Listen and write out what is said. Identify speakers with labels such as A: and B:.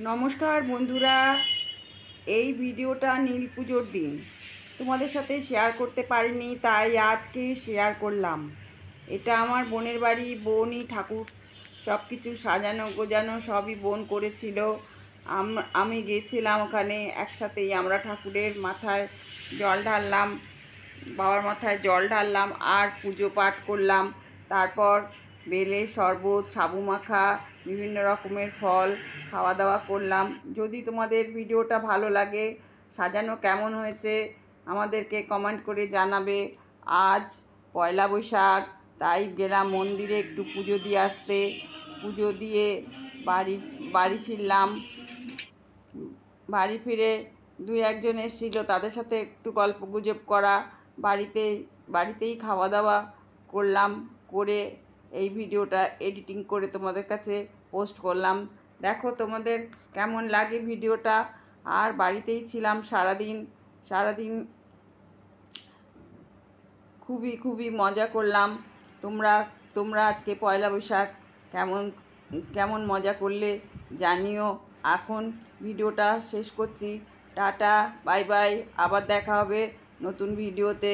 A: নমস্কার বন্ধুরা, এই ভিডিওটা নীল পুজোর দিন তোমাদের সাথে শেয়ার করতে পারিনি, তাই আজকে শেয়ার করলাম। এটা আমার বোনের বাড়ি। বোনই ঠাকুর সব কিছু সাজানো গোজানো সবই বোন করেছিল। আমি গিয়েছিলাম ওখানে, একসাথেই আমরা ঠাকুরের মাথায় জল ঢাললাম, বাবার মাথায় জল ঢাললাম আর পুজো পাঠ করলাম। তারপর বেলের শরবত, সাবু মাখা, বিভিন্ন রকমের ফল খাওয়া দাওয়া করলাম। যদি তোমাদের ভিডিওটা ভালো লাগে, সাজানো কেমন হয়েছে আমাদেরকে কমেন্ট করে জানাবে। আজ পয়লা বৈশাখ, তাই গেলাম মন্দিরে একটু পুজো দিয়ে আসতে। পুজো দিয়ে বাড়ি ফিরলাম। বাড়ি ফিরে দুই একজন এসেছিলো, তাদের সাথে একটু গল্প গুজব করা, বাড়িতেই খাওয়া দাওয়া করলাম। করে এই ভিডিওটা এডিটিং করে তোমাদের কাছে পোস্ট করলাম। দেখো তোমাদের কেমন লাগে ভিডিওটা। আর বাড়িতেই ছিলাম সারাদিন খুবই মজা করলাম। তোমরা আজকে পয়লা বৈশাখ কেমন মজা করলে জানিও। এখন ভিডিওটা শেষ করছি। টাটা, বাই বাই, আবার দেখা হবে নতুন ভিডিওতে।